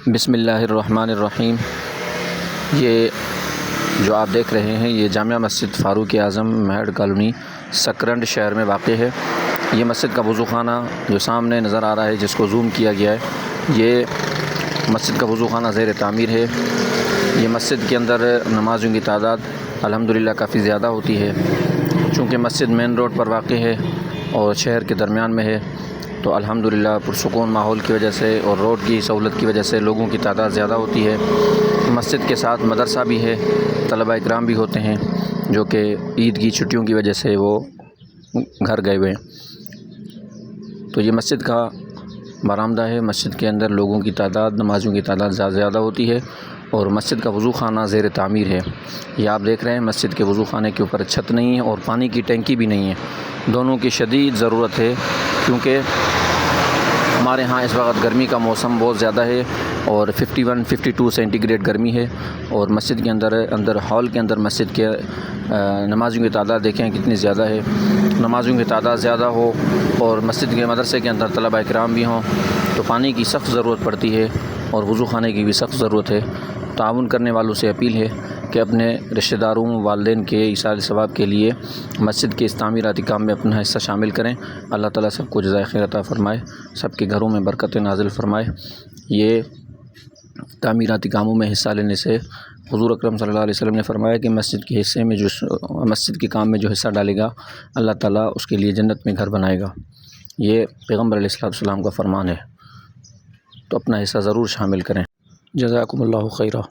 بسم اللہ الرحمن الرحیم۔ یہ جو آپ دیکھ رہے ہیں یہ جامع مسجد فاروق اعظم میڈ کالونی سکرنڈ شہر میں واقع ہے۔ یہ مسجد کا وضو خانہ جو سامنے نظر آ رہا ہے، جس کو زوم کیا گیا ہے، یہ مسجد کا وضو خانہ زیر تعمیر ہے۔ یہ مسجد کے اندر نمازیوں کی تعداد الحمدللہ کافی زیادہ ہوتی ہے، چونکہ مسجد مین روڈ پر واقع ہے اور شہر کے درمیان میں ہے، تو الحمدللہ پرسکون ماحول کی وجہ سے اور روڈ کی سہولت کی وجہ سے لوگوں کی تعداد زیادہ ہوتی ہے۔ مسجد کے ساتھ مدرسہ بھی ہے، طلباء اکرام بھی ہوتے ہیں جو کہ عید کی چھٹیوں کی وجہ سے وہ گھر گئے ہوئے ہیں۔ تو یہ مسجد کا برآمدہ ہے۔ مسجد کے اندر لوگوں کی تعداد، نمازیوں کی تعداد زیادہ ہوتی ہے اور مسجد کا وضو خانہ زیر تعمیر ہے۔ یہ آپ دیکھ رہے ہیں مسجد کے وضو خانے کے اوپر چھت نہیں ہے اور پانی کی ٹینکی بھی نہیں ہے۔ دونوں کی شدید ضرورت ہے، کیونکہ ہمارے ہاں اس وقت گرمی کا موسم بہت زیادہ ہے اور 51-52 سینٹی گریڈ گرمی ہے، اور مسجد کے اندر ہال کے اندر مسجد کے نمازیوں کی تعداد دیکھیں کتنی زیادہ ہے۔ نمازیوں کی تعداد زیادہ ہو اور مسجد کے مدرسے کے اندر طلباء اکرام بھی ہوں تو پانی کی سخت ضرورت پڑتی ہے اور وضو خانے کی بھی سخت ضرورت ہے۔ تعاون کرنے والوں سے اپیل ہے کہ اپنے رشتہ داروں، والدین کے ایصال ثواب کے لیے مسجد کے اس تعمیراتی کام میں اپنا حصہ شامل کریں۔ اللہ تعالیٰ سب کو جزائے خیر عطا فرمائے، سب کے گھروں میں برکت نازل فرمائے۔ یہ تعمیراتی کاموں میں حصہ لینے سے حضور اکرم صلی اللہ علیہ وسلم نے فرمایا کہ مسجد کے کام میں جو حصہ ڈالے گا، اللہ تعالیٰ اس کے لیے جنت میں گھر بنائے گا۔ یہ پیغمبر علیہ السلام کا فرمان ہے، تو اپنا حصہ ضرور شامل کریں۔ جزاکم اللہ خیرہ۔